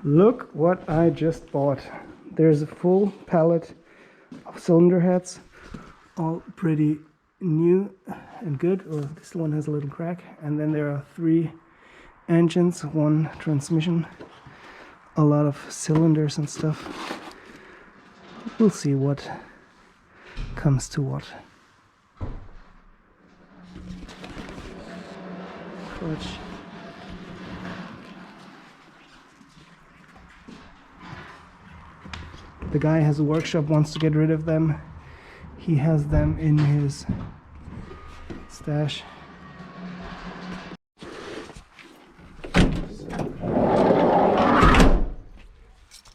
Look what I just bought. There's a full pallet of cylinder heads, all pretty new and good. Well, this one has a little crack. And then there are 3 engines, 1 transmission, a lot of cylinders and stuff. We'll see what comes to what. Clutch. The guy has a workshop, wants to get rid of them. He has them in his stash.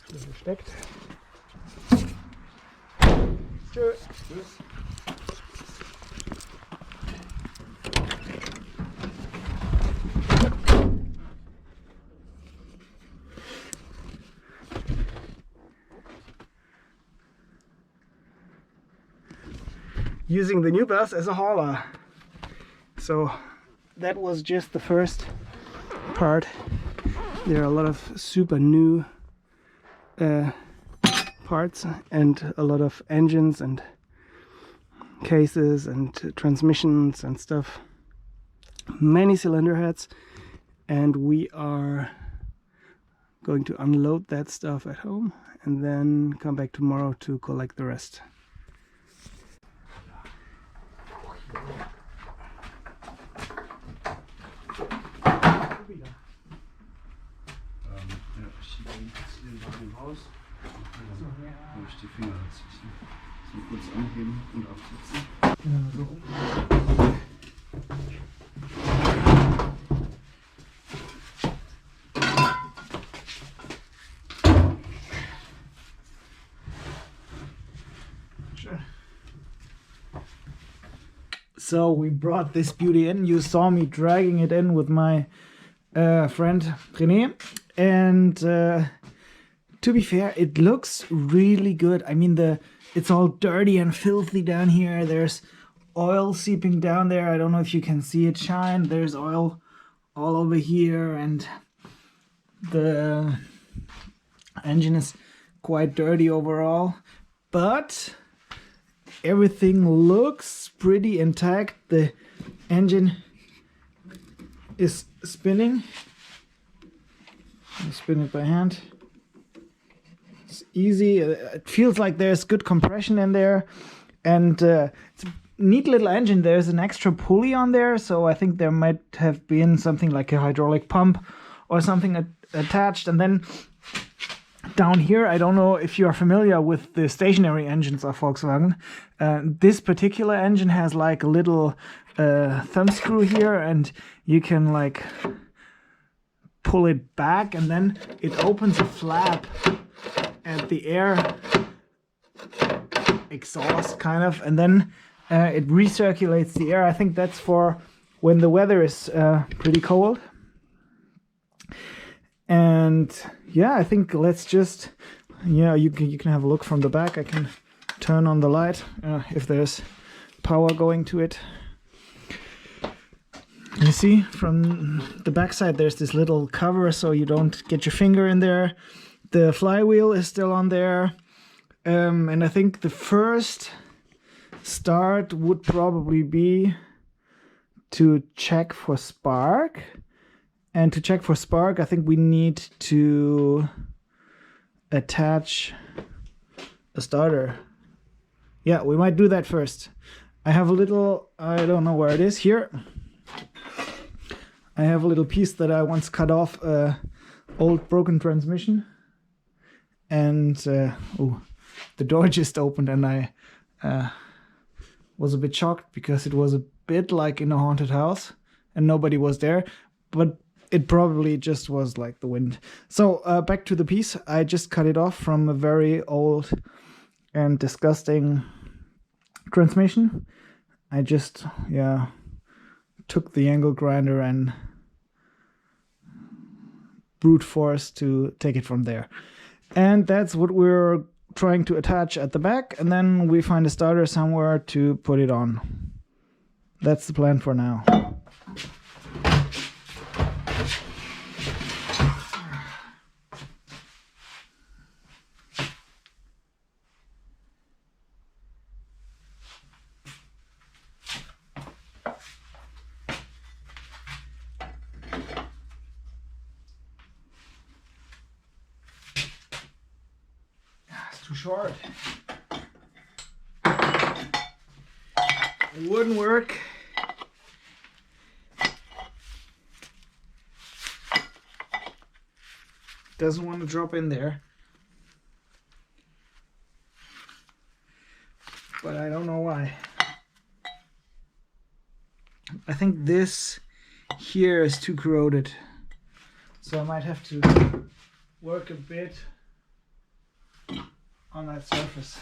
Versteckt. Tschö. Tschüss. Using the new bus as a hauler. So that was just the first part. There are a lot of super new parts and a lot of engines and cases and transmissions and stuff. Many cylinder heads, and we are going to unload that stuff at home and then come back tomorrow to collect the rest. Wo ich die Finger dazwischen. So kurz anheben und absetzen. Ja, so. Sure. So we brought this beauty in. You saw me dragging it in with my friend René, and to be fair, it looks really good. I mean, it's all dirty and filthy down here. There's oil seeping down there. I don't know if you can see it shine. There's oil all over here, and the engine is quite dirty overall. But everything looks pretty intact. The engine is spinning. I spin it by hand. It's easy. It feels like there's good compression in there, and it's a neat little engine. There's an extra pulley on there, so I think there might have been something like a hydraulic pump or something attached. And then down here, I don't know if you are familiar with the stationary engines of Volkswagen. This particular engine has like a little thumb screw here, and you can like pull it back, and then it opens a flap at the air exhaust kind of, and then it recirculates the air. I think that's for when the weather is pretty cold. And yeah, I think let's just, yeah, you can have a look from the back. I can turn on the light if there's power going to it. You see from the back side there's this little cover so you don't get your finger in there. The flywheel is still on there, and I think the first start would probably be to check for spark. And to check for spark, I think we need to attach a starter. Yeah, we might do that first. I have a little, I don't know where it is, here. I have a little piece that I once cut off a old broken transmission. And oh, the door just opened, and I was a bit shocked because it was a bit like in a haunted house and nobody was there. But it probably just was like the wind. So back to the piece. I just cut it off from a very old and disgusting transmission. I just, yeah, took the angle grinder and brute force to take it from there. And that's what we're trying to attach at the back, and then we find a starter somewhere to put it on. That's the plan for now. too short. It wouldn't work. Doesn't want to drop in there. But I don't know why. I think this here is too corroded. So I might have to work a bit on that surface.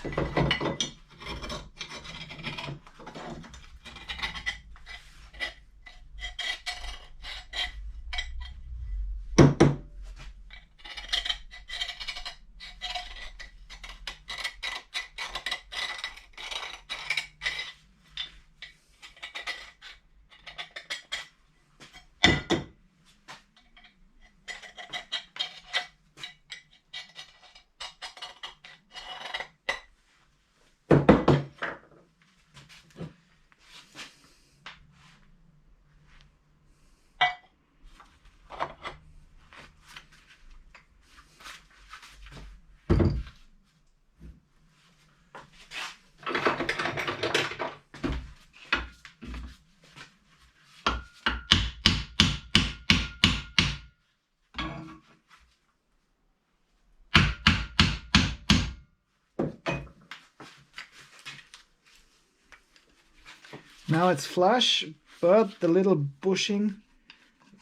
Now it's flush, but the little bushing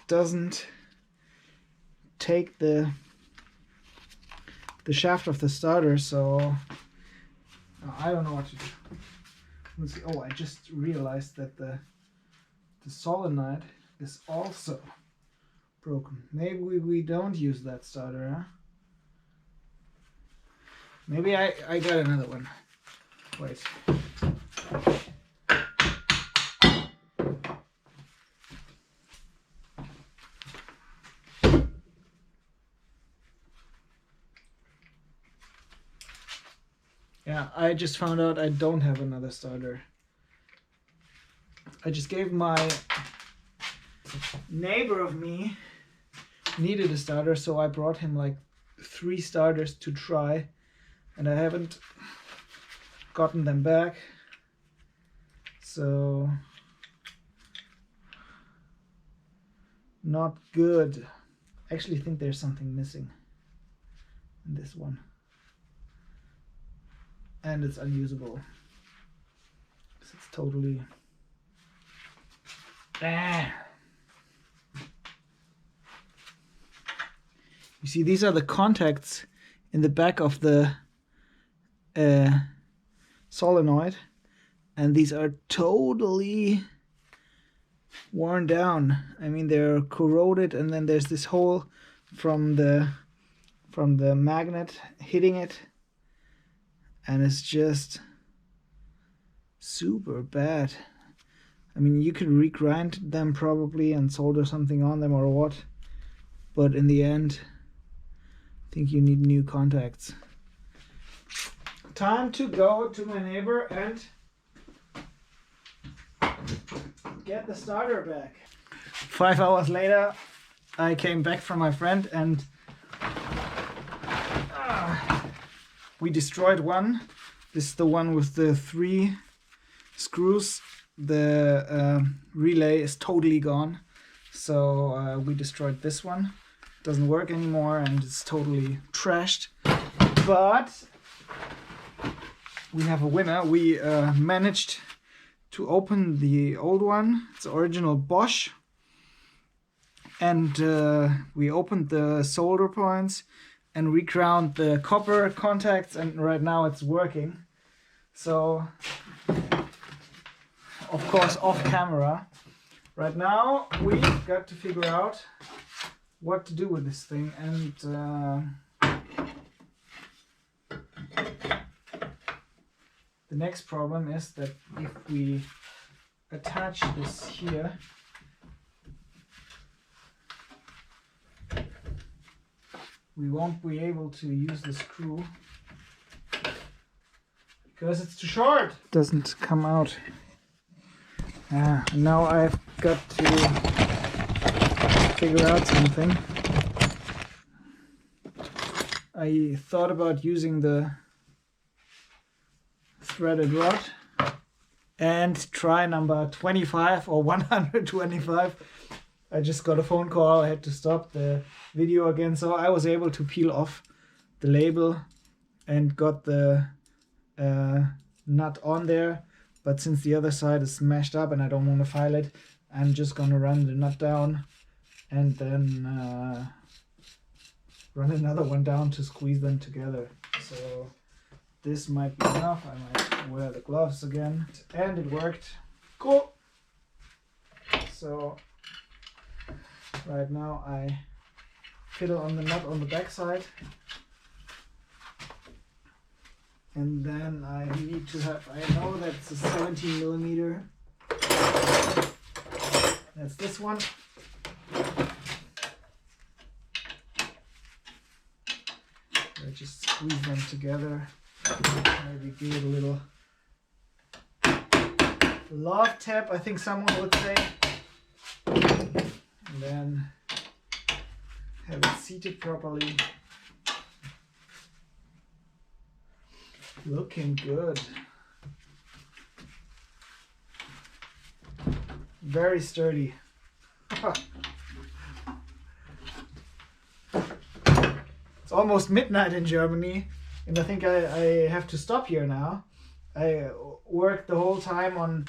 doesn't take the shaft of the starter, so I don't know what to do. Let's see. Oh, I just realized that the solenoid is also broken. Maybe we don't use that starter, huh? Maybe I got another one. Wait. Yeah, I just found out I don't have another starter. I just gave my neighbor of me needed a starter, so I brought him like 3 starters to try, and I haven't gotten them back. So not good. I actually think there's something missing in this one. And it's unusable. It's totally... You see, these are the contacts in the back of the solenoid, and these are totally worn down. I mean, they're corroded, and then there's this hole from the magnet hitting it. And it's just super bad. I mean, you could regrind them probably and solder something on them or what, but in the end, I think you need new contacts. Time to go to my neighbor and get the starter back. 5 hours later, I came back from my friend and we destroyed one. This is the one with the 3 screws. The relay is totally gone. So we destroyed this one. Doesn't work anymore and it's totally trashed. But we have a winner. We managed to open the old one. It's original Bosch. And we opened the solder points and reground the copper contacts, and right now it's working. So, of course, off camera. Right now we got to figure out what to do with this thing, and the next problem is that if we attach this here, we won't be able to use the screw because it's too short. It doesn't come out. Now I've got to figure out something. I thought about using the threaded rod. And try number 25 or 125. I just got a phone call. I had to stop the video again. So I was able to peel off the label and got the nut on there. But since the other side is smashed up and I don't want to file it, I'm just going to run the nut down and then run another one down to squeeze them together. So this might be enough. I might wear the gloves again. And it worked. Cool. So right now I fiddle on the nut on the back side. And then I need to have, I know that's a 17 millimeter. That's this one. I just squeeze them together. Maybe give it a little love tap, I think someone would say. And then have it seated properly. Looking good. Very sturdy. It's almost midnight in Germany, and I think I have to stop here now. I worked the whole time on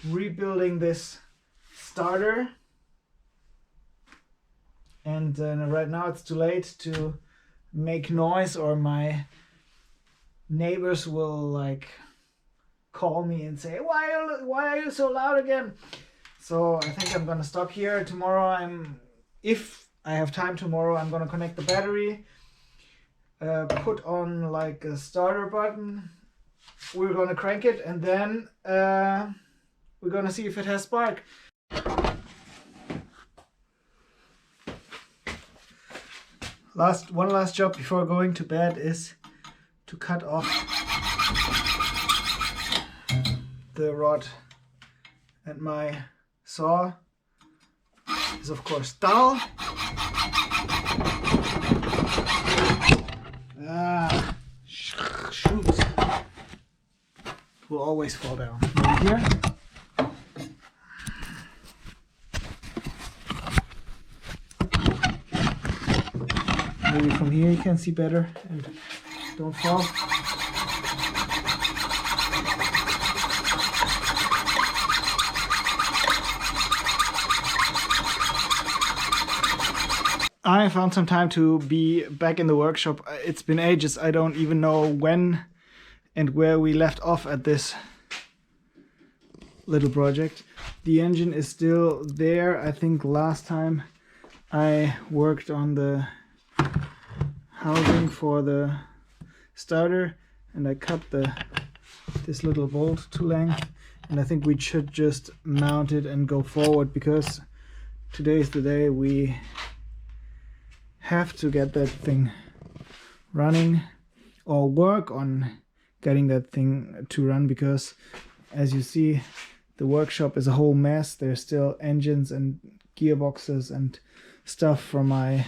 rebuilding this starter, and right now it's too late to make noise, or my neighbors will like call me and say, why are you so loud again? So I think I'm gonna stop here. Tomorrow if I have time tomorrow, I'm gonna connect the battery, put on like a starter button, we're gonna crank it, and then we're gonna see if it has spark. One last job before going to bed is to cut off the rod, and my saw is of course dull. Shoot, will always fall down. Right here. Maybe from here you can see better and don't fall. I found some time to be back in the workshop. It's been ages. I don't even know when and where we left off at this little project. The engine is still there. I think last time I worked on the housing for the starter and I cut this little bolt to length, and I think we should just mount it and go forward, because today is the day we have to get that thing running, or work on getting that thing to run, because as you see, the workshop is a whole mess. There's still engines and gearboxes and stuff from my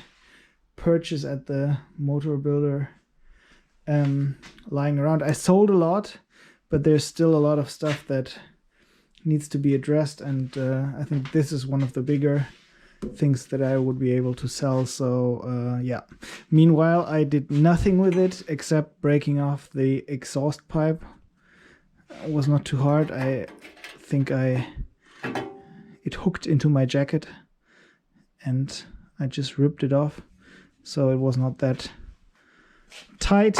purchase at the motor builder lying around. I sold a lot, but there's still a lot of stuff that needs to be addressed, and I think this is one of the bigger things that I would be able to sell. So yeah, meanwhile I did nothing with it except breaking off the exhaust pipe. It was not too hard. I think it hooked into my jacket and I just ripped it off, so it was not that tight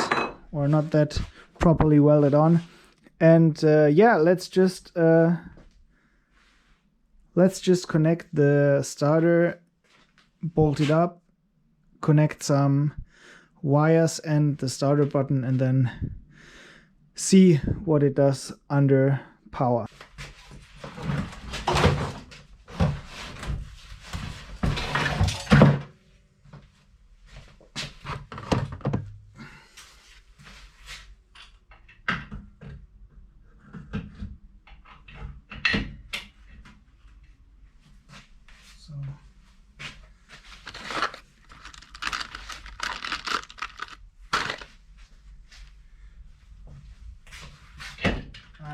or not that properly welded on. And yeah, let's just connect the starter, bolt it up, connect some wires and the starter button, and then see what it does under power.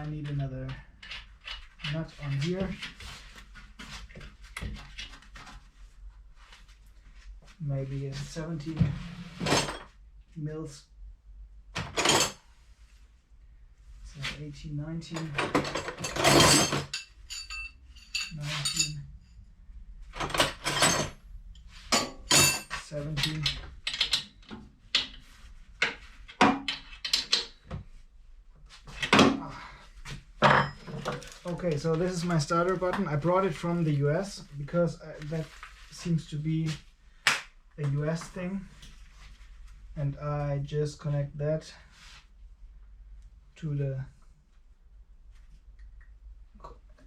I need another nut on here. Maybe a 17 mils. So 18, 19, 19, 17. Okay, so this is my starter button. I brought it from the US because that seems to be a US thing, and I just connect that to the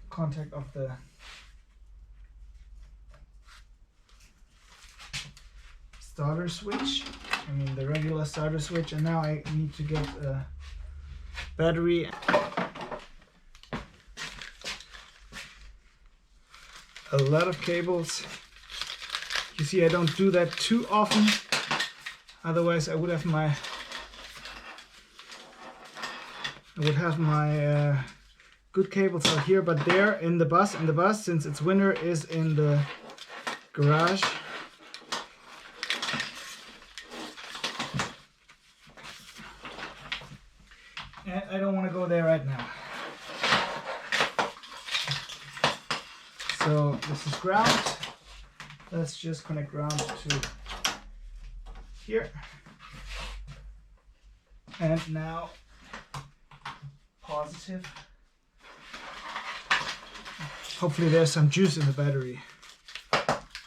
contact of the starter switch, I mean the regular starter switch, and now I need to get a battery. A lot of cables. You see, I don't do that too often, otherwise I would have my good cables out here, but they're in the bus, and the bus, since it's winter, is in the garage. And I don't want to go there right now. So this is ground. Let's just connect ground to here. And now positive. Hopefully there's some juice in the battery.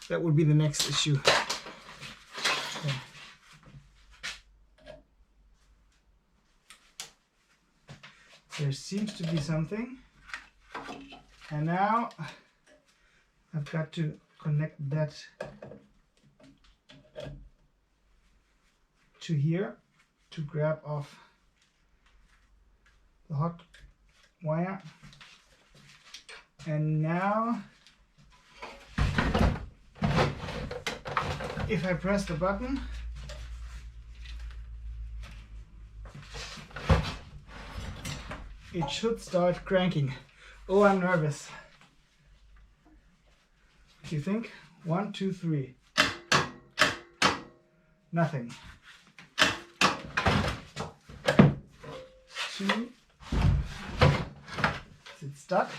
That would be the next issue. Okay. There seems to be something. And now I've got to connect that to here to grab off the hot wire. And now if I press the button, it should start cranking. Oh, I'm nervous. Do you think? 1, 2, 3. Nothing. 2. Is it stuck?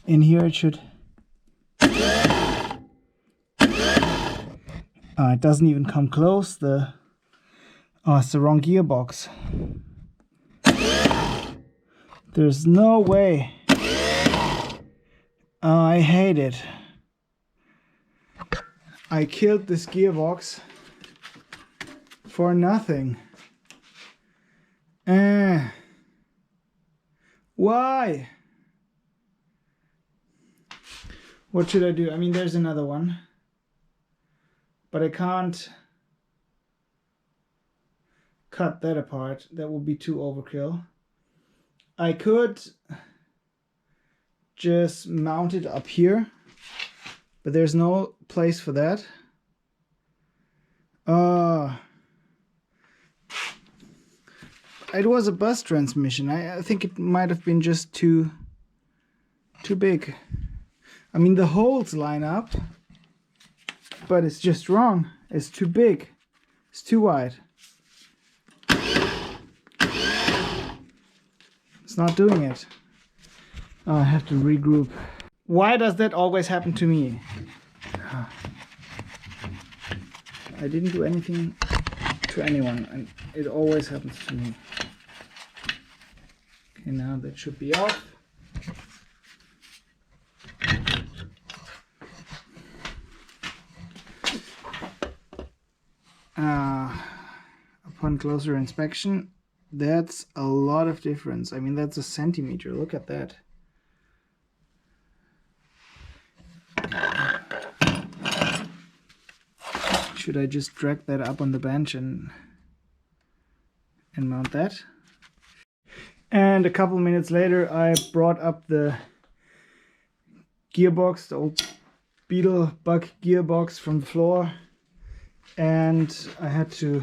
In here it should. It doesn't even come close. It's the wrong gearbox. There's no way. I hate it. I killed this gearbox for nothing. Why? What should I do? I mean, there's another one, but I can't cut that apart. That would be too overkill. I could just mount it up here, but there's no place for that. It was a bus transmission. I think it might have been just too big. I mean, the holes line up, but it's just wrong. It's too big. It's too wide. It's not doing it. Oh, I have to regroup. Why does that always happen to me? I didn't do anything to anyone, and it always happens to me. Okay, now that should be off. Upon closer inspection, that's a lot of difference. I mean, that's a centimeter. Look at that. Should I just drag that up on the bench and mount that? And a couple minutes later, I brought up the gearbox, the old Beetle bug gearbox from the floor, and I had to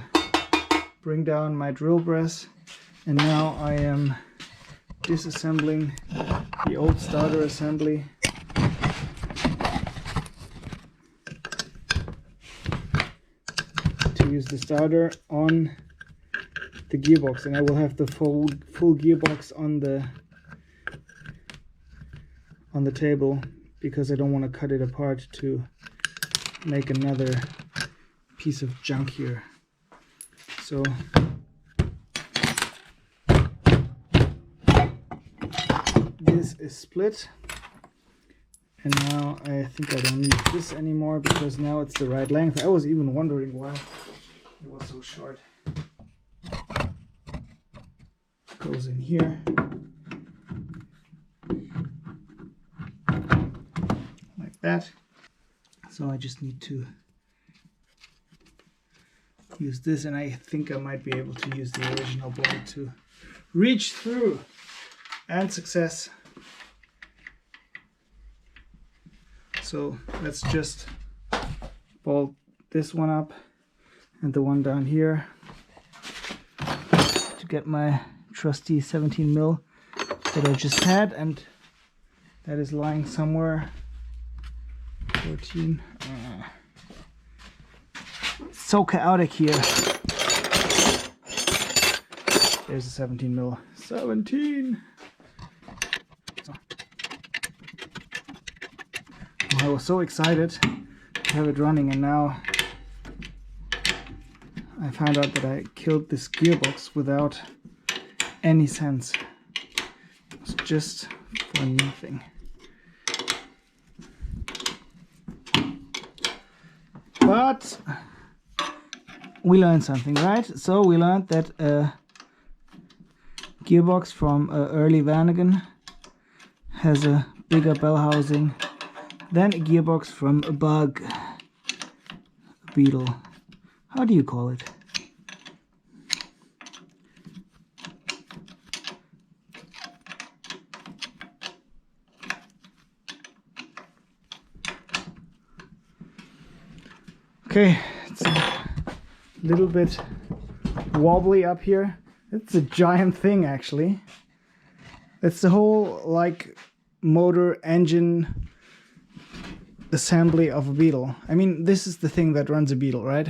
bring down my drill press, and now I am disassembling the old starter assembly. To use the starter on the gearbox, and I will have the full gearbox on the table, because I don't want to cut it apart to make another piece of junk here. So this is split, and now I think I don't need this anymore because now it's the right length. I was even wondering why it was so short. Goes in here like that. So I just need to use this, and I think I might be able to use the original bolt to reach through. And success. So let's just bolt this one up and the one down here to get my trusty 17 mil that I just had, and that is lying somewhere. 14. It's so chaotic here. There's a 17 mil. 17. I was so excited to have it running, and now I found out that I killed this gearbox without any sense. It was just for nothing. But we learned something, right? So we learned that a gearbox from early Vanagon has a bigger bell housing than a gearbox from a bug, a Beetle. How do you call it? Okay, it's a little bit wobbly up here. It's a giant thing, actually. It's the whole like motor engine assembly of a Beetle. I mean, this is the thing that runs a Beetle, right?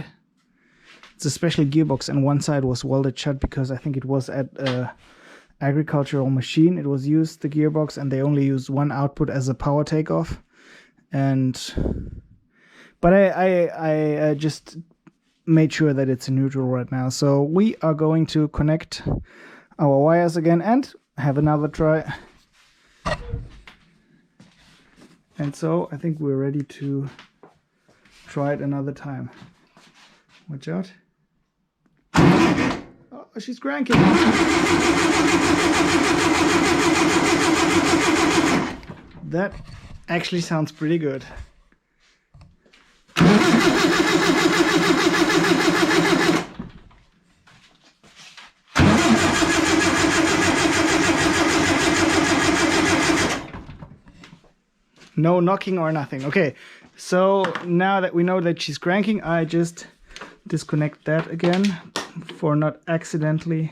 It's a special gearbox, and one side was welded shut because I think it was at a agricultural machine. It was used, the gearbox, and they only used one output as a power takeoff. But I just made sure that it's in neutral right now. So we are going to connect our wires again and have another try. And so I think we're ready to try it another time. Watch out. Oh, she's cranking. That actually sounds pretty good. No knocking or nothing. Okay, so now that we know that she's cranking, I just disconnect that again for not accidentally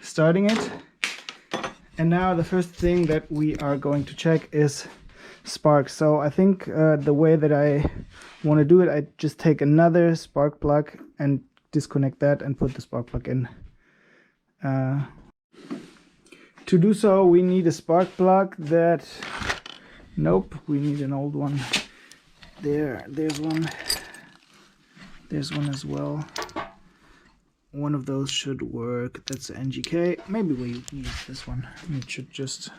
starting it. And now the first thing that we are going to check is spark. So I think the way that I want to do it, I just take another spark plug and disconnect that and put the spark plug in. To do so, we need a spark plug that... Nope, we need an old one. There's one. There's one as well. One of those should work. That's an NGK. Maybe we use this one. It should just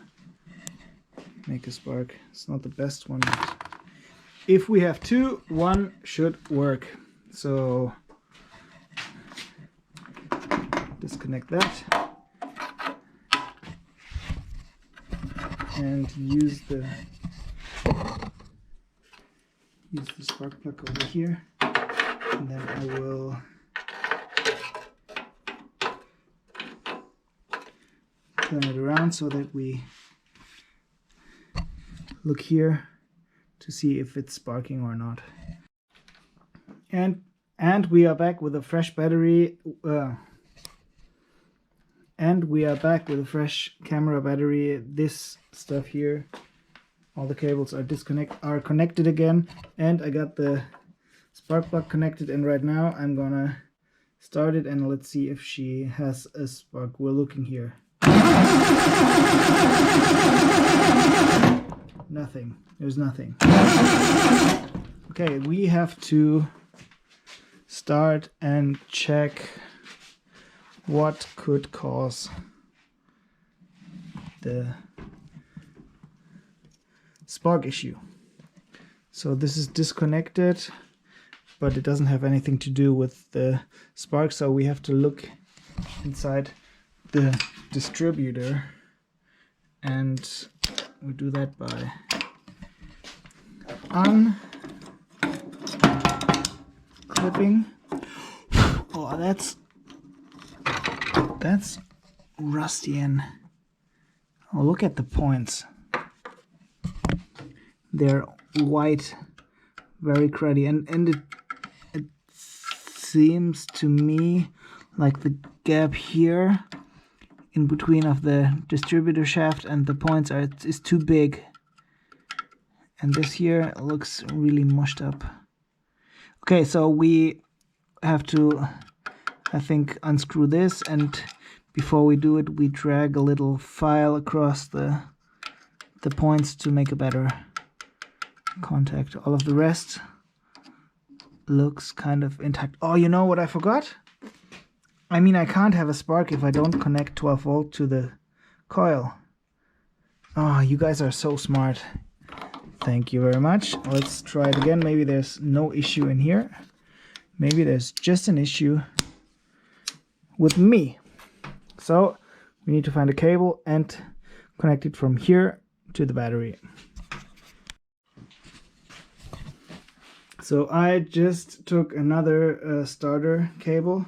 make a spark. It's not the best one, but if we have two, one should work. So disconnect that and use the use the spark plug over here, and then I will turn it around so that we look here to see if it's sparking or not. And we are back with a fresh battery. And we are back with a fresh camera battery. This stuff here, all the cables are connected again, and I got the spark plug connected. And right now I'm gonna start it, and let's see if she has a spark. We're looking here. Nothing. There's nothing. Okay, we have to start and check what could cause the spark issue. So this is disconnected, but it doesn't have anything to do with the spark, so we have to look inside the distributor, and we do that by unclipping. Oh, that's rusty. And oh, look at the points. They're white, very cruddy, and it seems to me like the gap here in between of the distributor shaft and the points is too big, and this here looks really mushed up. Okay, so we have to, I think, unscrew this, and before we do it we drag a little file across the points to make a better contact. All of the rest looks kind of intact. Oh, you know what I forgot? I mean, I can't have a spark if I don't connect 12 volt to the coil. Oh, you guys are so smart. Thank you very much. Let's try it again. Maybe there's no issue in here. Maybe there's just an issue with me. So we need to find a cable and connect it from here to the battery. So I just took another starter cable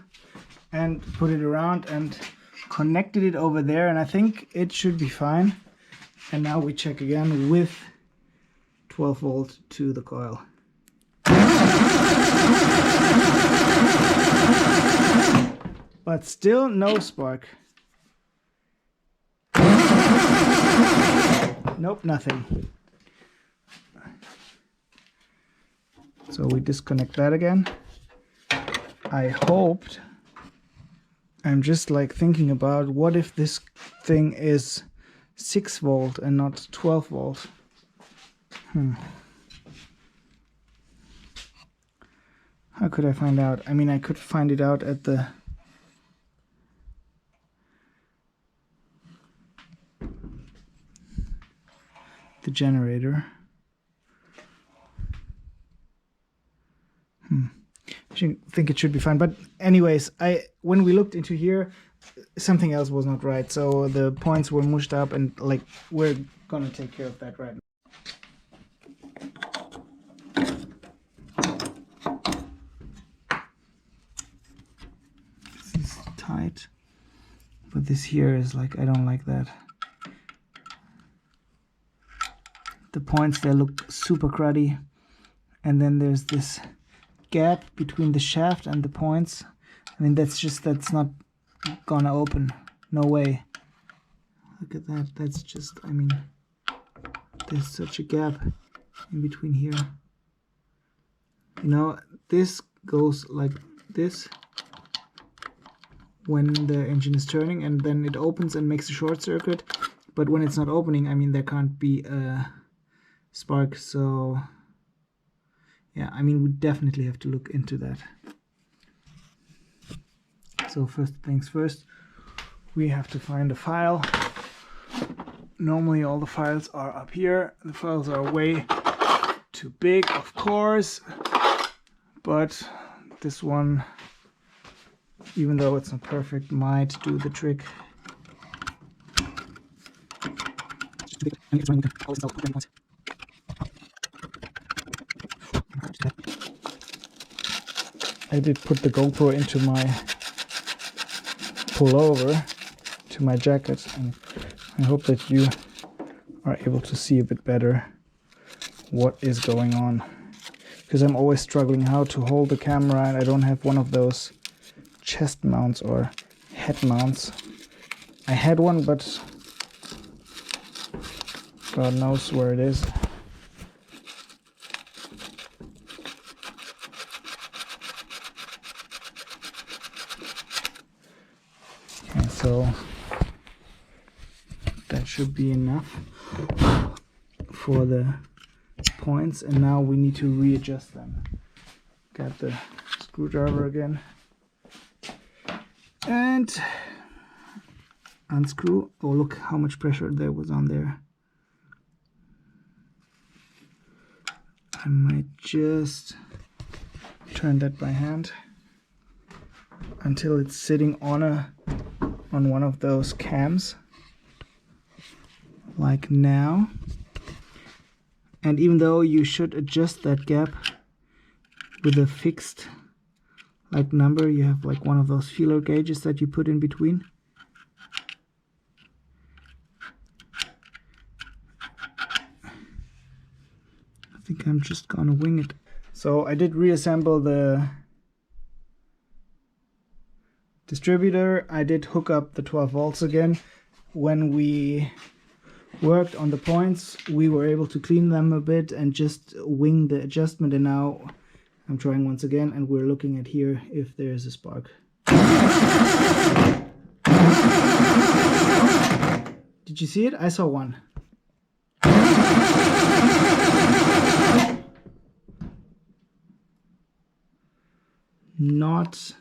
and put it around and connected it over there, and I think it should be fine. And now we check again with 12 volt to the coil. But still no spark. Nope, nothing. So we disconnect that again. I hoped, I'm just like thinking about what if this thing is 6 volt and not 12 volt. How could I find out? I mean, I could find it out at the generator. I think it should be fine, but anyways, when we looked into here, something else was not right, so the points were mushed up, and like we're gonna take care of that right now. This is tight, but this here is like, I don't like that. The points, they look super cruddy, and then there's this gap between the shaft and the points. I mean, that's not gonna open, no way. Look at that, that's just, I mean, there's such a gap in between here. You know, this goes like this when the engine is turning, and then it opens and makes a short circuit, but when it's not opening, I mean, there can't be a spark. So yeah, I mean, we definitely have to look into that. So first things first, we have to find a file. Normally all the files are up here. The files are way too big, of course, but this one, even though it's not perfect, might do the trick. I did put the GoPro into my pullover, to my jacket, and I hope that you are able to see a bit better what is going on, because I'm always struggling how to hold the camera and I don't have one of those chest mounts or head mounts. I had one, but God knows where it is. Okay, so that should be enough for the points, and now we need to readjust them. Got the screwdriver again and unscrew. Oh, look how much pressure there was on there. I might just turn that by hand until it's sitting on one of those cams, like now. And even though you should adjust that gap with a fixed like number, you have like one of those feeler gauges that you put in between. I think I'm just gonna wing it. So I did reassemble the distributor. I did hook up the 12 volts again. When we worked on the points, we were able to clean them a bit and just wing the adjustment, and now I'm trying once again and we're looking at here if there's a spark. Did you see it? I saw one. Not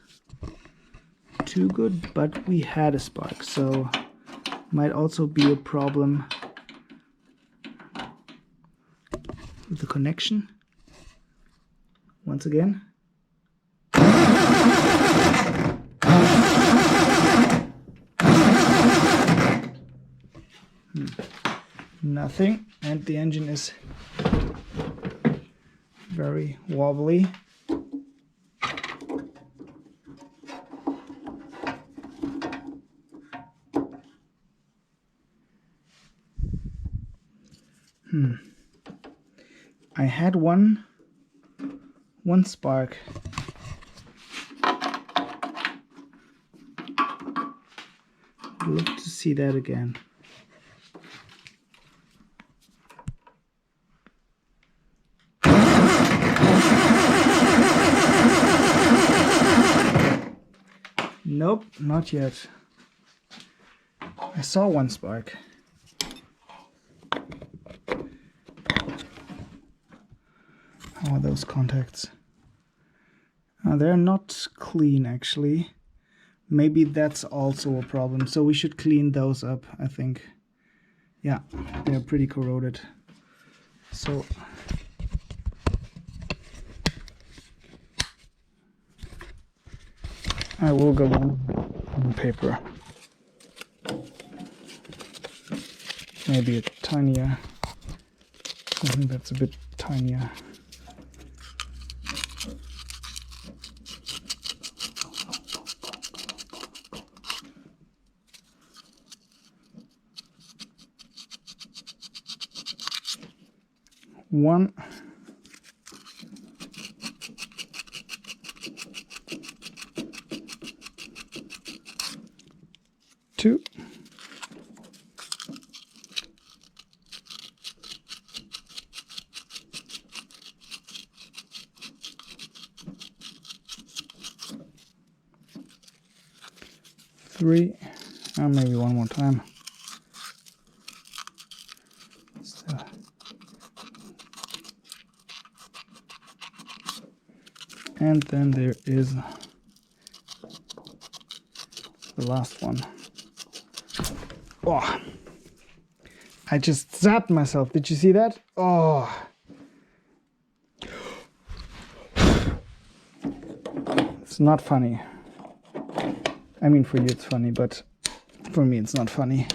too good, but we had a spark, so might also be a problem with the connection. Once again. Nothing, and the engine is very wobbly. I had one spark. I'd love to see that again. Nope, not yet. I saw one spark. How are those contacts? They're not clean actually. Maybe that's also a problem. So we should clean those up, I think. Yeah, they're pretty corroded. So I will go on paper. Maybe a tinier. I think that's a bit tinier. One. Two. Three. Maybe one more time. Still. And then there is the last one. Oh, I just zapped myself. Did you see that? Oh. It's not funny. I mean, for you it's funny, but for me it's not funny.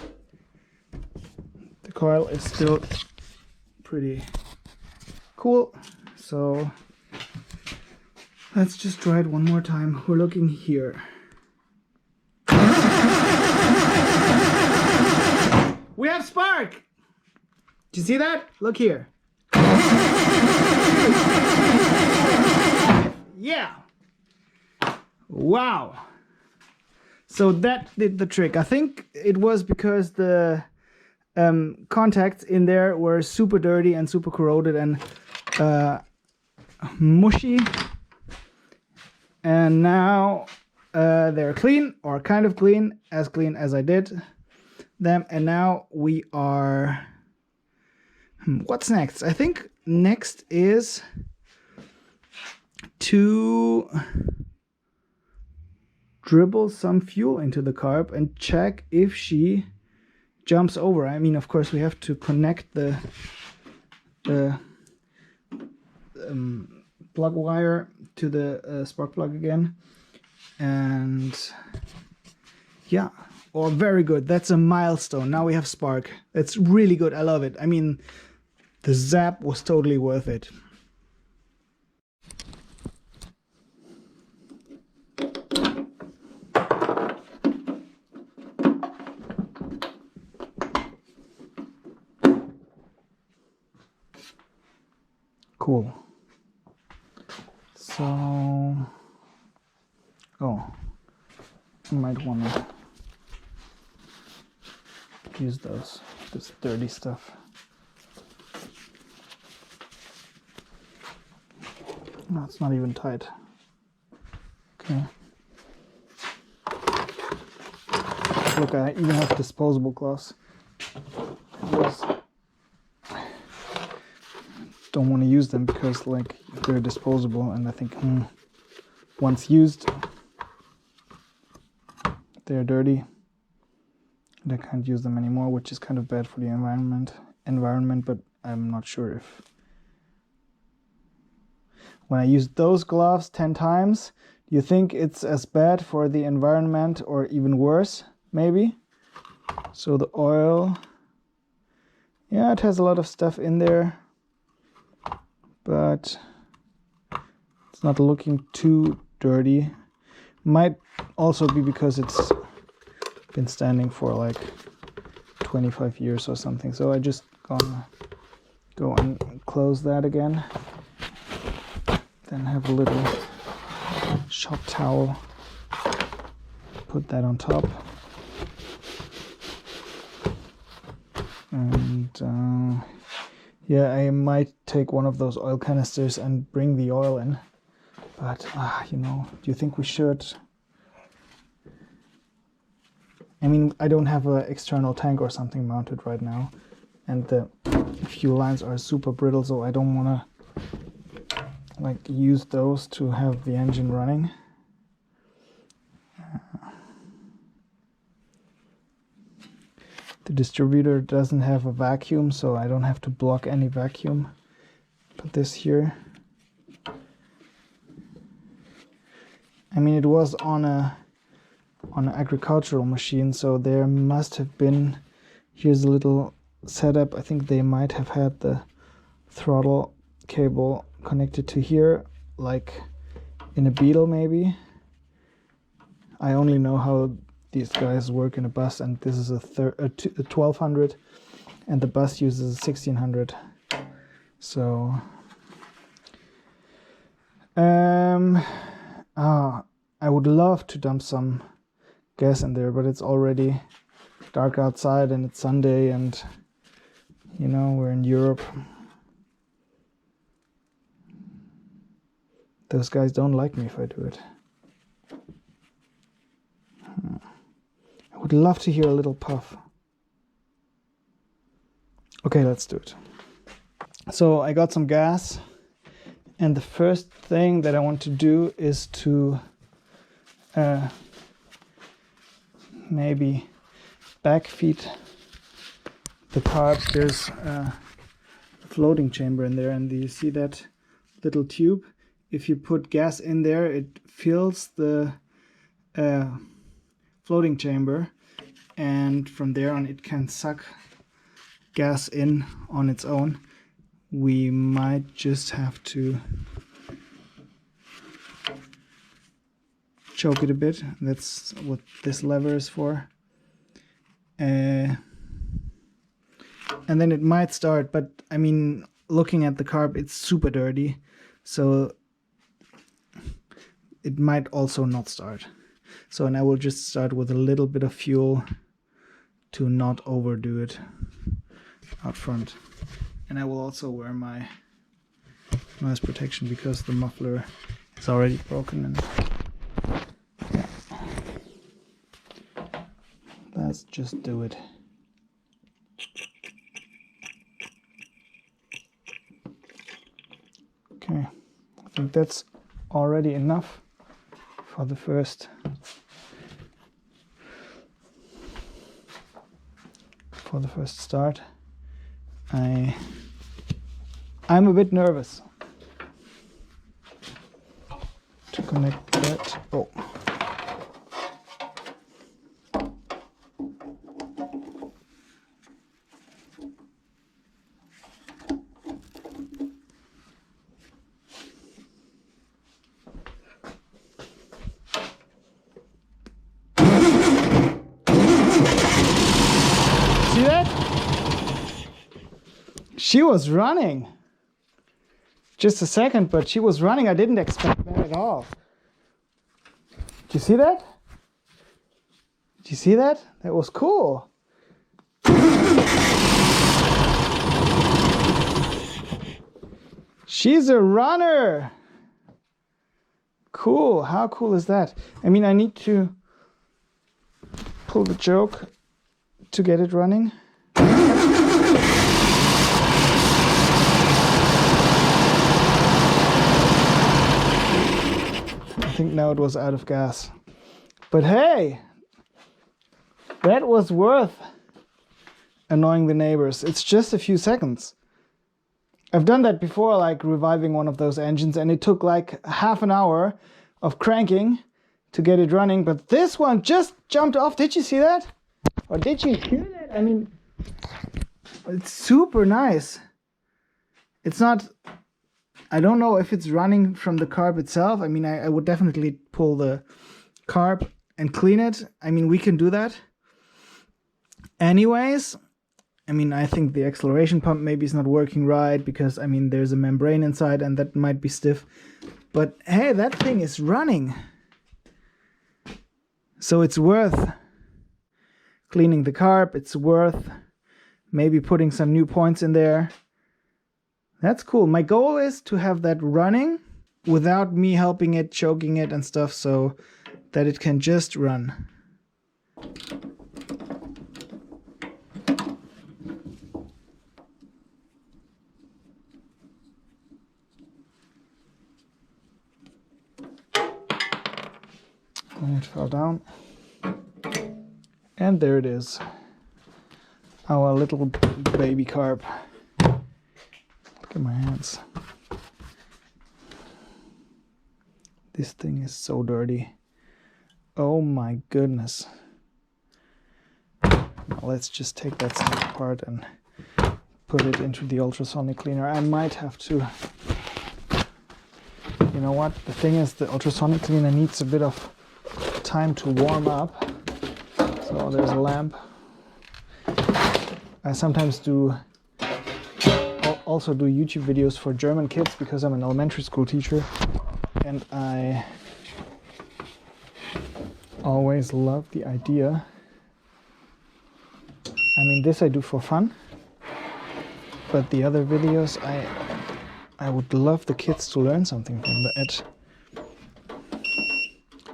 The coil is still pretty cool, so Let's just try it one more time. We're looking here. We have spark! Do you see that? Look here. Yeah. Wow. So that did the trick. I think it was because the contacts in there were super dirty and super corroded and mushy. And now they're clean, or kind of clean as I did them. And now we are... what's next? I think next is to dribble some fuel into the carb and check if she jumps over. I mean, of course, we have to connect the plug wire to the spark plug again. And yeah, oh, very good. That's a milestone. Now we have spark. It's really good. I love it. I mean, the zap was totally worth it. Cool. So, oh, you might want to use this dirty stuff. No, it's not even tight. Okay. Look, I even have disposable gloves. Don't want to use them because like they're disposable, and I think once used they're dirty and I can't use them anymore, which is kind of bad for the environment, but I'm not sure if when I use those gloves 10 times, do you think it's as bad for the environment or even worse? Maybe. So the oil, yeah, it has a lot of stuff in there, but it's not looking too dirty. Might also be because it's been standing for like 25 years or something. So I just gonna go and close that again. Then have a little shop towel. Put that on top. And yeah, I might take one of those oil canisters and bring the oil in. But, you know, do you think we should? I mean, I don't have an external tank or something mounted right now. And the fuel lines are super brittle, so I don't want to, like, use those to have the engine running. The distributor doesn't have a vacuum, so I don't have to block any vacuum. Put this here. I mean, it was on an agricultural machine, so there must have been, here's a little setup. I think they might have had the throttle cable connected to here, like in a Beetle maybe. I only know how these guys work in a bus, and this is a 1200 and the bus uses a 1600. So I would love to dump some gas in there, but it's already dark outside and it's Sunday, and you know, we're in Europe. Those guys don't like me if I do it. I would love to hear a little puff. Okay, let's do it. So I got some gas, and the first thing that I want to do is to maybe backfeed the carb. There's a floating chamber in there, and do you see that little tube? If you put gas in there, it fills the floating chamber, and from there on it can suck gas in on its own. We might just have to choke it a bit. That's what this lever is for. And then it might start, but I mean, looking at the carb, it's super dirty, so it might also not start. So, and I will just start with a little bit of fuel to not overdo it out front. And I will also wear my noise protection because the muffler is already broken. And yeah, let's just do it. Okay, I think that's already enough for the first start. I'm a bit nervous to connect that. Oh. See that? She was running. Just a second, but she was running. I didn't expect that at all. Did you see that? Did you see that? That was cool. She's a runner. Cool. How cool is that? I mean, I need to pull the choke to get it running. I think now it was out of gas. But hey, that was worth annoying the neighbors. It's just a few seconds. I've done that before, like reviving one of those engines, and it took like half an hour of cranking to get it running, but this one just jumped off. Did you see that? Or did you hear that? I mean, it's super nice. It's not, I don't know if it's running from the carb itself. I mean, I would definitely pull the carb and clean it. I mean, we can do that. Anyways, I mean, I think the acceleration pump maybe is not working right because, I mean, there's a membrane inside and that might be stiff. But hey, that thing is running. So it's worth cleaning the carb. It's worth maybe putting some new points in there. That's cool. My goal is to have that running without me helping it, choking it and stuff, so that it can just run. And it fell down. And there it is. Our little baby carb. Look at my hands. This thing is so dirty. Oh my goodness. Now let's just take that stuff apart and put it into the ultrasonic cleaner. I might have to. You know what? The thing is, the ultrasonic cleaner needs a bit of time to warm up. So there's a lamp. I sometimes also do YouTube videos for German kids because I'm an elementary school teacher, and I always love the idea. I mean, this I do for fun, but the other videos I would love the kids to learn something from it.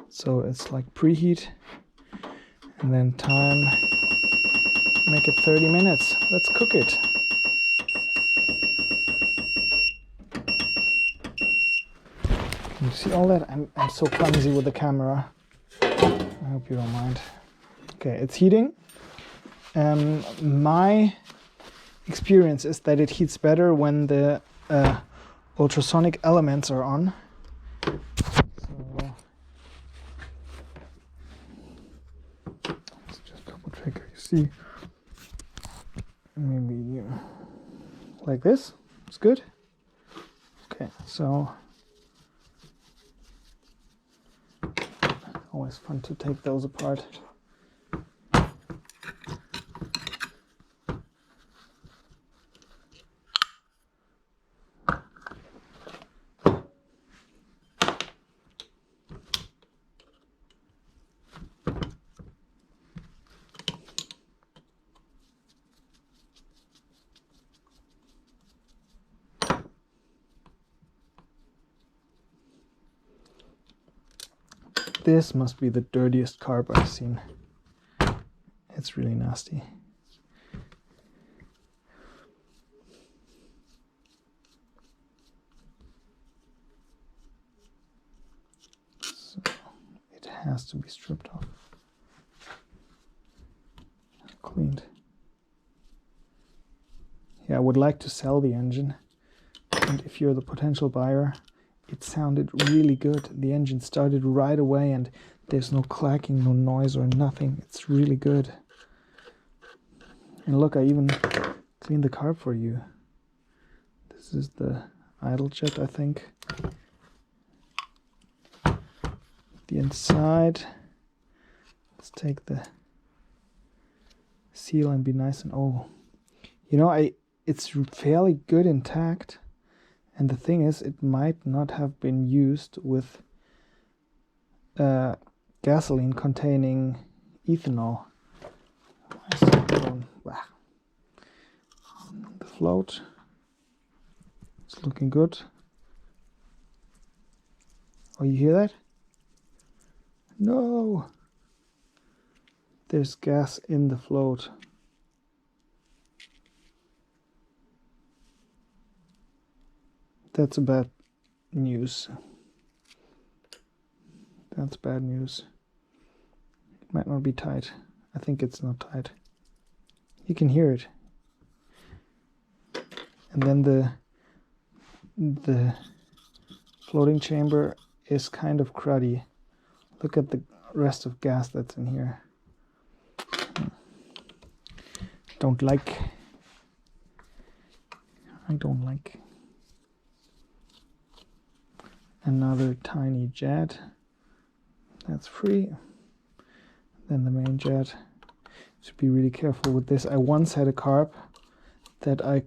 So it's like preheat and then time, make it 30 minutes. Let's cook it. Can you see all that? I'm so clumsy with the camera. I hope you don't mind. Okay, it's heating. My experience is that it heats better when the ultrasonic elements are on. Let's just double check. You see, maybe like this. It's good. Okay, so always fun to take those apart. This must be the dirtiest carb I've seen. It's really nasty. So it has to be stripped off, cleaned. Yeah, I would like to sell the engine, and if you're the potential buyer, it sounded really good. The engine started right away and there's no clacking, no noise or nothing. It's really good. And look, I even cleaned the carb for you. This is the idle jet, I think. The inside. Let's take the seal and be nice and you know, it's fairly good intact. And the thing is, it might not have been used with gasoline containing ethanol. The float is looking good. Oh, you hear that? No! There's gas in the float. That's bad news. That's bad news. It might not be tight. I think it's not tight. You can hear it. And then the floating chamber is kind of cruddy. Look at the rest of gas that's in here. Don't like. I don't like. Another tiny jet. That's free. Then the main jet. Should be really careful with this. I once had a carb that I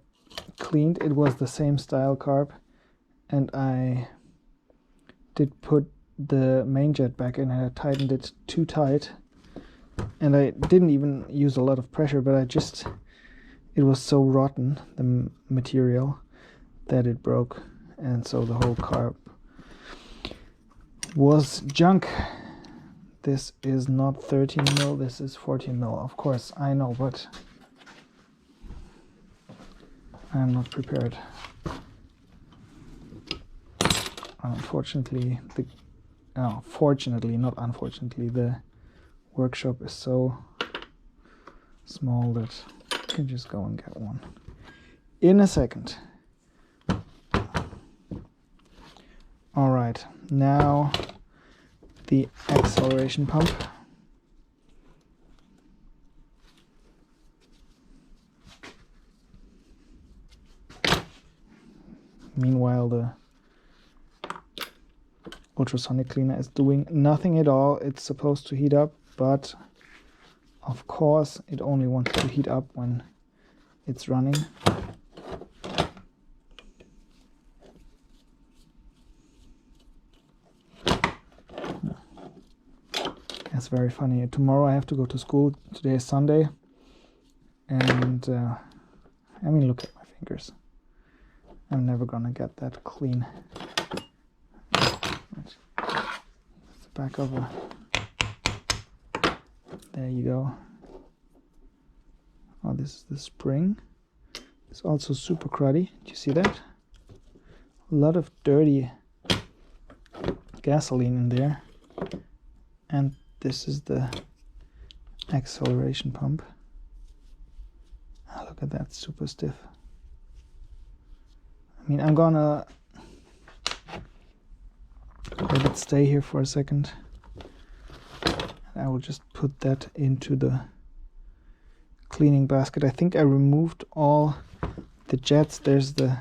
cleaned. It was the same style carb, and I did put the main jet back in and I tightened it too tight, and I didn't even use a lot of pressure, but it was so rotten, the material, that it broke, and so the whole carb was junk. This is not 13 mil, this is 14 mil. Of course, I know, but I'm not prepared. Unfortunately, fortunately, not unfortunately, the workshop is so small that I can just go and get one in a second. All right, now the acceleration pump. Meanwhile, the ultrasonic cleaner is doing nothing at all. It's supposed to heat up, but of course it only wants to heat up when it's running. That's very funny. Tomorrow I have to go to school. Today is Sunday, and I mean, look at my fingers. I'm never gonna get that clean. It's the back of a... There you go. Oh, this is the spring. It's also super cruddy. Do you see that? A lot of dirty gasoline in there. And this is the acceleration pump. Oh, look at that, super stiff. I mean, I'm gonna let it stay here for a second. I will just put that into the cleaning basket. I think I removed all the jets. There's the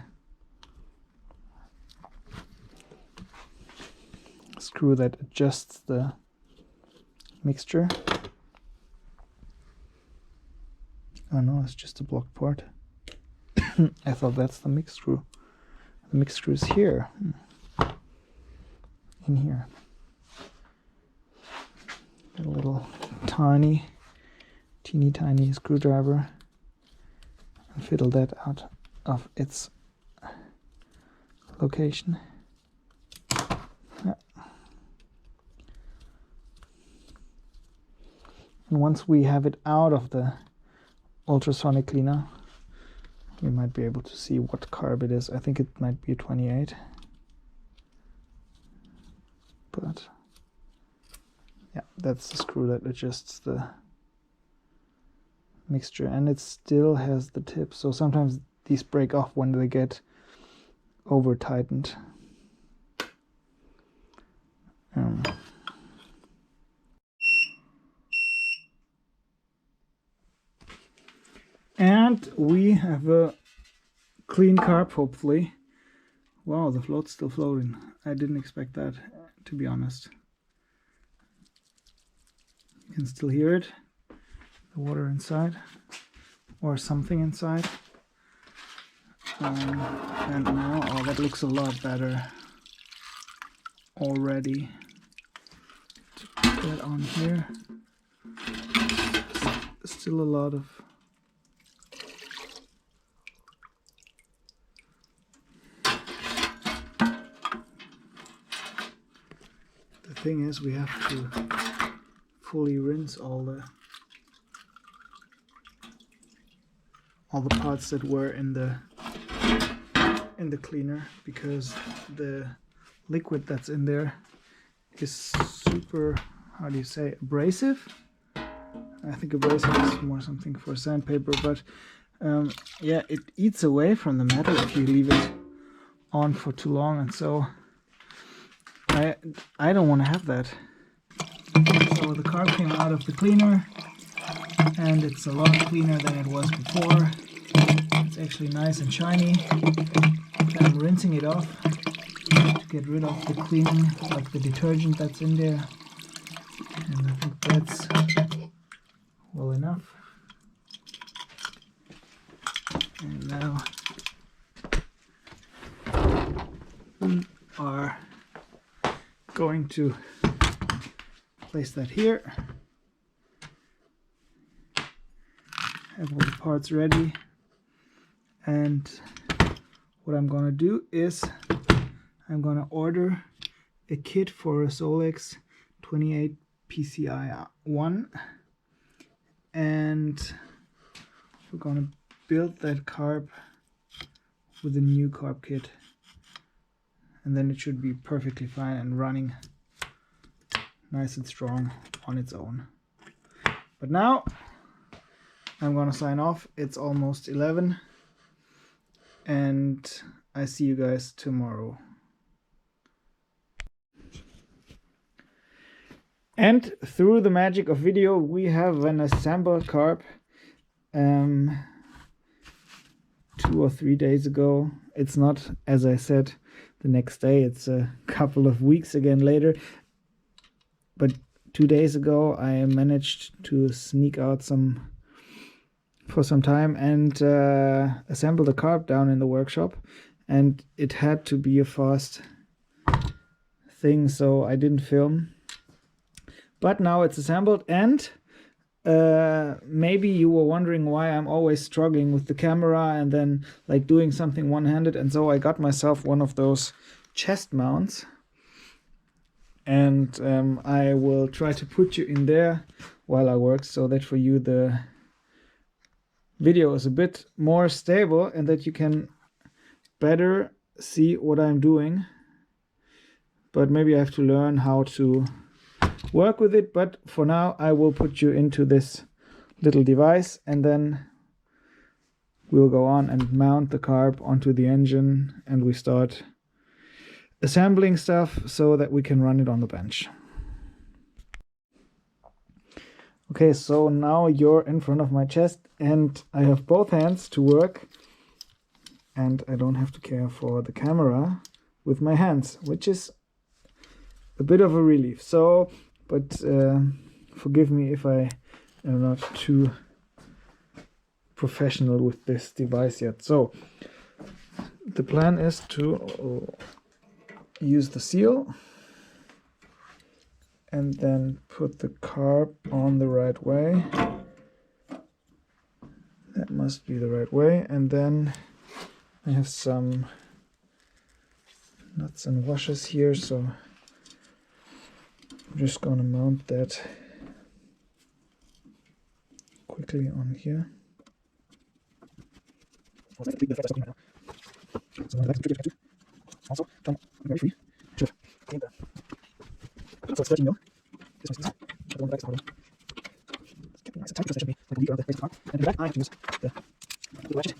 screw that adjusts the mixture. Oh no, it's just a block part. I thought that's the mix screw. The mix screw is here. In here. Got a little teeny tiny screwdriver. And fiddle that out of its location. Yeah. And once we have it out of the ultrasonic cleaner, we might be able to see what carb it is. I think it might be a 28. But yeah, that's the screw that adjusts the mixture, and it still has the tip. So sometimes these break off when they get over tightened. And we have a clean carb, hopefully. Wow, the float's still floating. I didn't expect that, to be honest. You can still hear it. The water inside, or something inside. And now, oh, that looks a lot better already. To put that on here. Still a lot of thing is, we have to fully rinse all the parts that were in the cleaner, because the liquid that's in there is super, how do you say, abrasive. I think abrasive is more something for sandpaper, but yeah, it eats away from the metal if you leave it on for too long, and so I don't want to have that. So the carb came out of the cleaner, and it's a lot cleaner than it was before. It's actually nice and shiny. I'm rinsing it off to get rid of the cleaning, like the detergent that's in there. And I think that's well enough. And now we are going to place that here. Have all the parts ready, and what I'm gonna do is I'm gonna order a kit for a Solex 28 PCI 1, and we're gonna build that carb with a new carb kit, and then it should be perfectly fine and running nice and strong on its own. But now I'm gonna sign off. It's almost 11, and I see you guys tomorrow. And through the magic of video, we have an assembled carb 2 or 3 days ago. It's not, as I said, the next day. It's a couple of weeks again later. But 2 days ago, I managed to sneak out for some time and assemble the carb down in the workshop, and it had to be a fast thing, so I didn't film. But now it's assembled, and maybe you were wondering why I'm always struggling with the camera and then like doing something one-handed, and so I got myself one of those chest mounts, and I will try to put you in there while I work, so that for you the video is a bit more stable and that you can better see what I'm doing. But maybe I have to learn how to work with it. But for now, I will put you into this little device, and then we'll go on and mount the carb onto the engine, and we start assembling stuff so that we can run it on the bench. Okay, so now you're in front of my chest, and I have both hands to work, and I don't have to care for the camera with my hands, which is a bit of a relief. So, but forgive me if I am not too professional with this device yet. So the plan is to use the seal and then put the carb on the right way. That must be the right way. And then I have some nuts and washers here, so I'm just gonna mount that quickly on here. Also, John, I'm very free. Should clean the. So it's 13 mil. This one's easy. The one in the back is harder. It's getting nice and tight because there should be like a leak around the base of the car. And in the back, I have to use the little ratchet.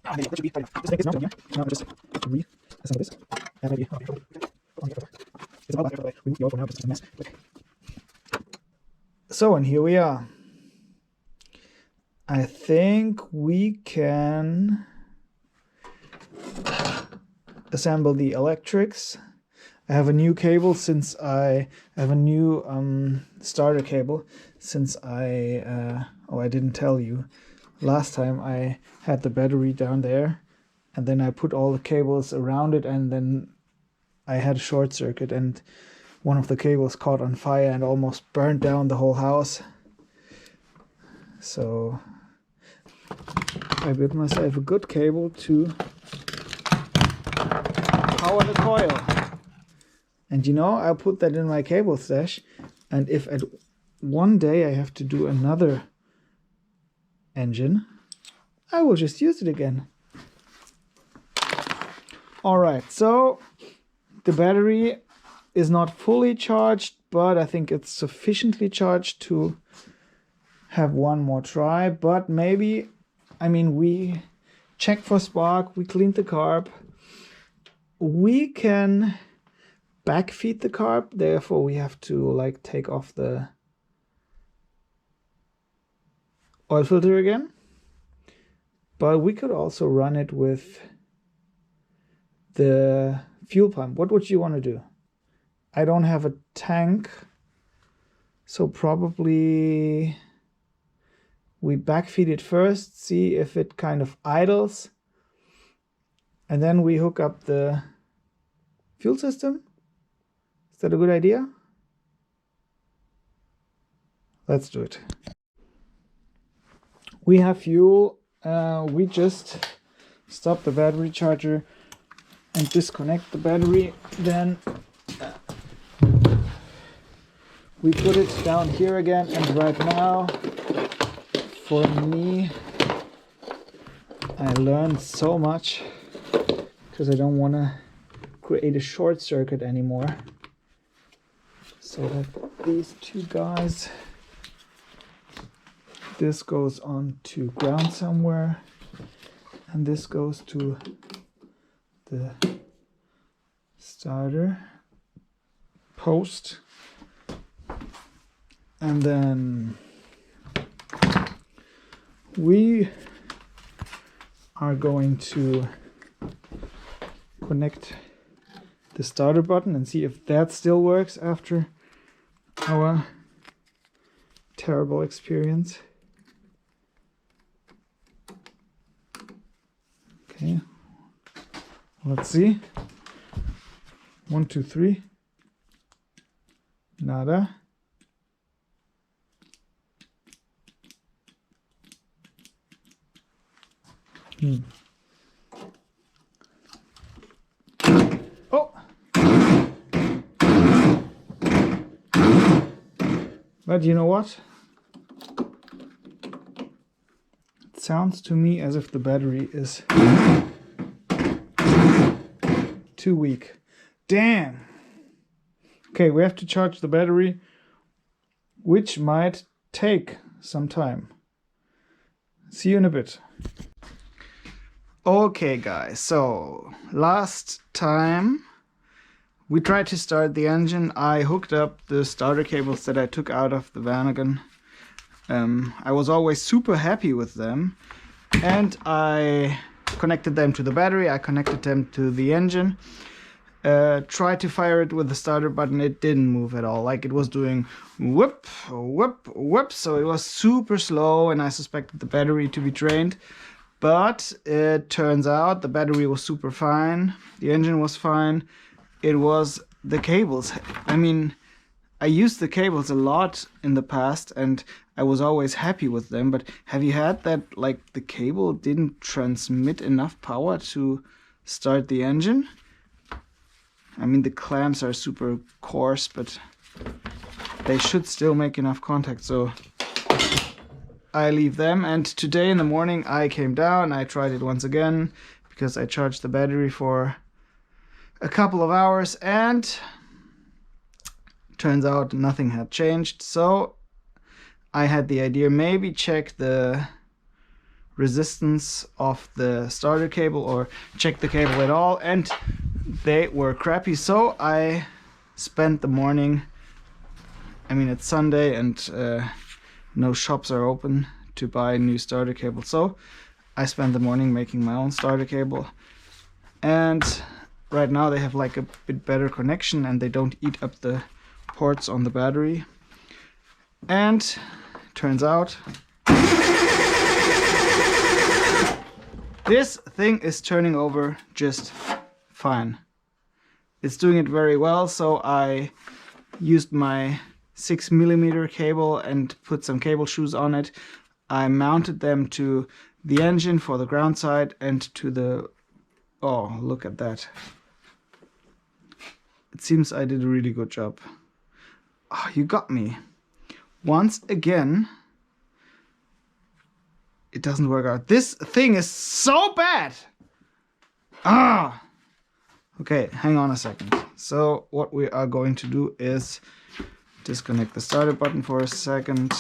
Ah, there you go. That should be tight enough. This thing is mounted on here. Now I just have to reassemble this. And maybe put on the other side. It's about after I remove the oil for now because it's just a mess. Quick. So, and here we are. I think we can assemble the electrics. I have a new cable since I have a new starter cable since I didn't tell you. Last time I had the battery down there and then I put all the cables around it and then I had a short circuit and one of the cables caught on fire and almost burned down the whole house. So I built myself a good cable to power the coil. And you know, I'll put that in my cable stash, and if at one day I have to do another engine, I will just use it again. Alright, so the battery is not fully charged, but I think it's sufficiently charged to have one more try. But maybe, I mean, we checked for spark, we cleaned the carb, we can backfeed the carb, therefore we have to like take off the oil filter again. But we could also run it with the fuel pump. What would you want to do? I don't have a tank, so probably we backfeed it first, see if it kind of idles, and then we hook up the fuel system. Is that a good idea? Let's do it. We have fuel. We just stop the battery charger and disconnect the battery. Then we put it down here again, and right now, for me, I learned so much because I don't want to create a short circuit anymore. So that these two guys, this goes on to ground somewhere, and this goes to the starter post. And then we are going to connect the starter button and see if that still works after our terrible experience. Okay, let's see. 1, 2, 3. Nada. Oh! But you know what? It sounds to me as if the battery is too weak. Damn! Okay, we have to charge the battery, which might take some time. See you in a bit. Okay guys, so last time we tried to start the engine. I hooked up the starter cables that I took out of the Vanagon. I was always super happy with them, and I connected them to the battery, I connected them to the engine, tried to fire it with the starter button. It didn't move at all. Like, it was doing whoop, whoop, whoop. So it was super slow, and I suspected the battery to be drained. But it turns out the battery was super fine. The engine was fine. It was the cables. I mean, I used the cables a lot in the past, and I was always happy with them. But have you had that, like, the cable didn't transmit enough power to start the engine? I mean, the clamps are super coarse, but they should still make enough contact, so I leave them. And today in the morning I came down, I tried it once again, because I charged the battery for a couple of hours, and turns out nothing had changed. So I had the idea, maybe check the resistance of the starter cable, or check the cable at all, and they were crappy. So I spent the morning, I mean, it's Sunday and no shops are open to buy new starter cable, so I spent the morning making my own starter cable. And right now they have like a bit better connection, and they don't eat up the ports on the battery. And turns out this thing is turning over just fine. It's doing it very well. So I used my 6mm cable and put some cable shoes on it. I mounted them to the engine for the ground side and to the... Oh, look at that. It seems I did a really good job. Oh, you got me. Once again, it doesn't work out. This thing is so bad. Ah! Okay, hang on a second. So what we are going to do is disconnect the starter button for a second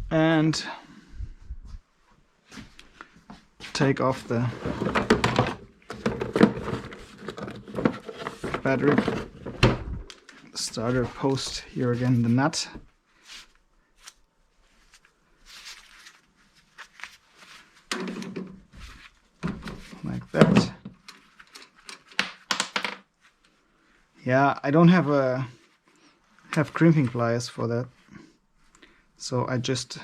and take off the battery starter post. Here again, the nut. Like that. Yeah, I don't have crimping pliers for that, so I just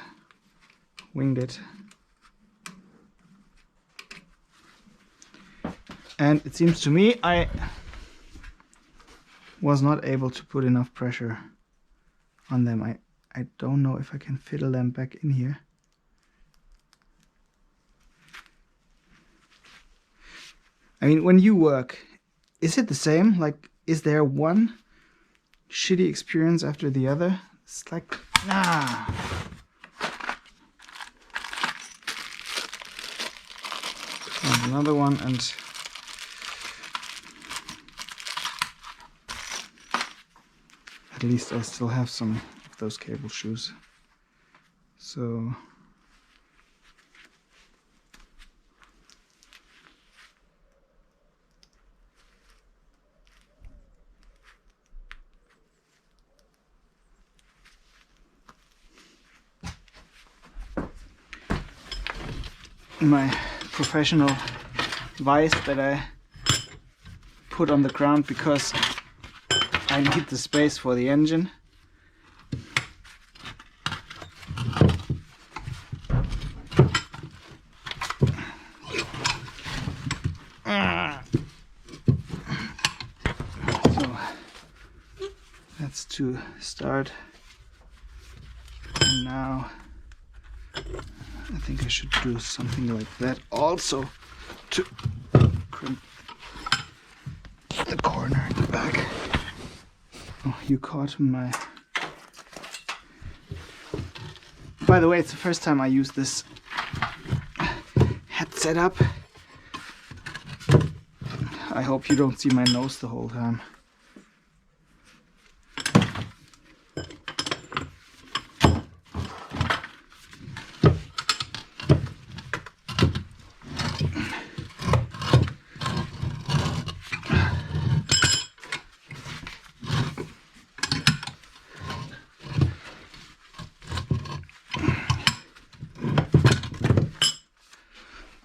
winged it. And it seems to me I was not able to put enough pressure on them. I don't know if I can fiddle them back in here. I mean, when you work, is it the same? Like, is there one shitty experience after the other? It's like, nah. And another one, and at least I still have some of those cable shoes. So my professional vise that I put on the ground because I need the space for the engine. So that's to start. And now I think I should do something like that also to crimp the corner in the back. Oh, you caught my... By the way, it's the first time I use this head setup. I hope you don't see my nose the whole time.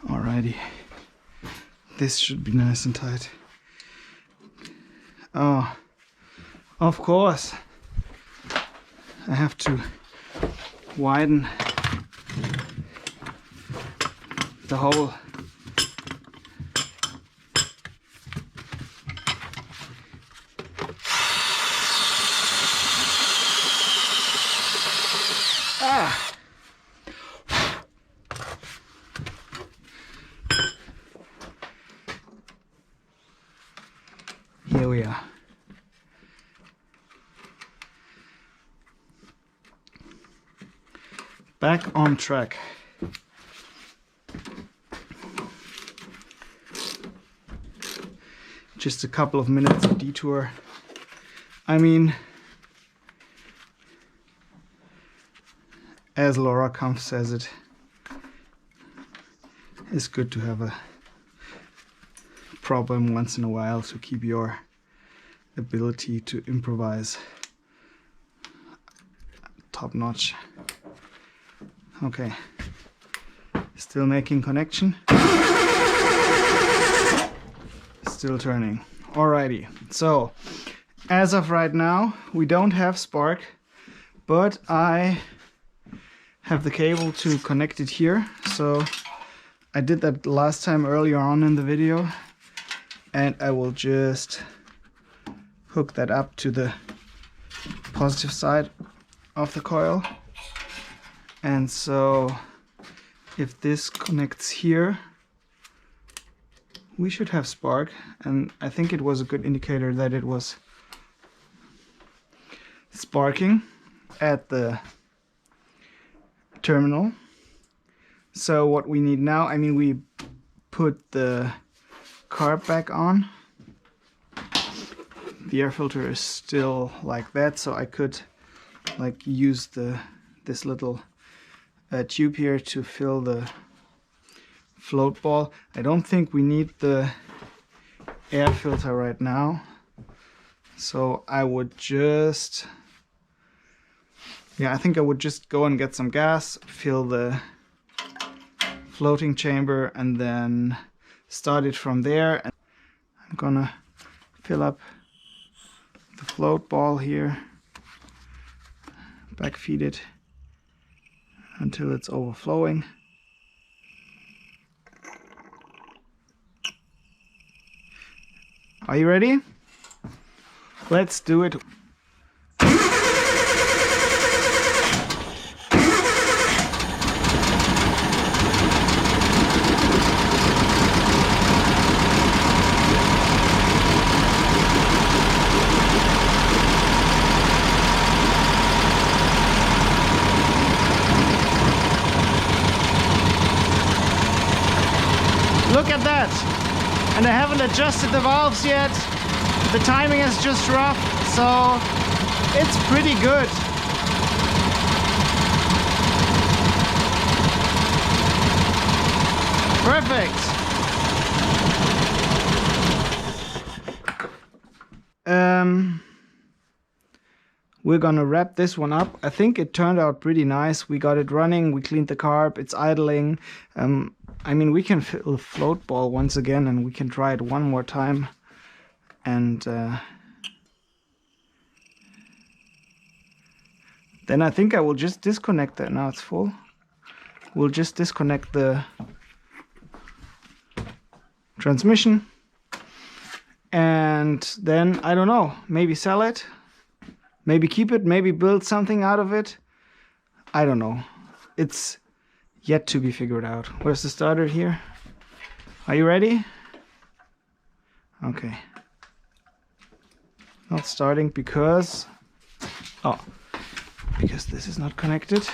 Alrighty, this should be nice and tight. Oh, of course. I have to widen the hole. Ah! Here we are. Back on track. Just a couple of minutes of detour. I mean, as Laura Kampf says it, it's good to have a problem once in a while to keep your ability to improvise top notch. Okay, still making connection. Still turning. Alrighty, so as of right now we don't have spark, but I have the cable to connect it here. So I did that last time earlier on in the video, and I will just hook that up to the positive side of the coil. And so if this connects here, we should have spark, and I think it was a good indicator that it was sparking at the terminal. So what we need now, I mean, we put the carb back on. The air filter is still like that, so I could like use this little tube here to fill the float ball. I don't think we need the air filter right now, so I would just, I think I would just go and get some gas, fill the floating chamber, and then start it from there. And I'm gonna fill up the float ball here, backfeed it until it's overflowing. Are you ready? Let's do it. Look at that! And I haven't adjusted the valves yet. The timing is just rough, so it's pretty good. Perfect. We're gonna wrap this one up. I think it turned out pretty nice. We got it running, we cleaned the carb, it's idling. I mean, we can fill the float ball once again, and we can try it one more time. And then I think I will just disconnect that. Now it's full. We'll just disconnect the transmission, and then, I don't know, maybe sell it, maybe keep it, maybe build something out of it. I don't know. It's yet to be figured out. Where's the starter here? Are you ready? Okay. Not starting because this is not connected.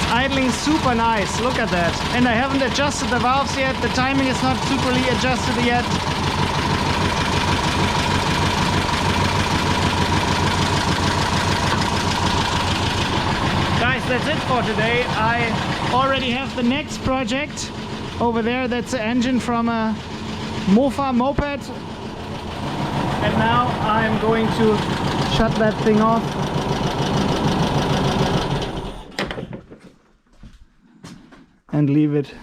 Idling super nice, look at that. And I haven't adjusted the valves yet, the timing is not superly adjusted yet. Guys, that's it for today. I already have the next project over there, that's the engine from a Mofa moped. And now I'm going to shut that thing off. And leave it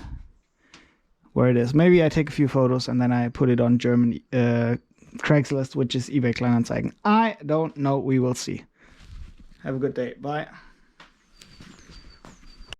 where it is. Maybe I take a few photos and then I put it on German Craigslist, which is eBay Kleinanzeigen. I don't know. We will see. Have a good day. Bye.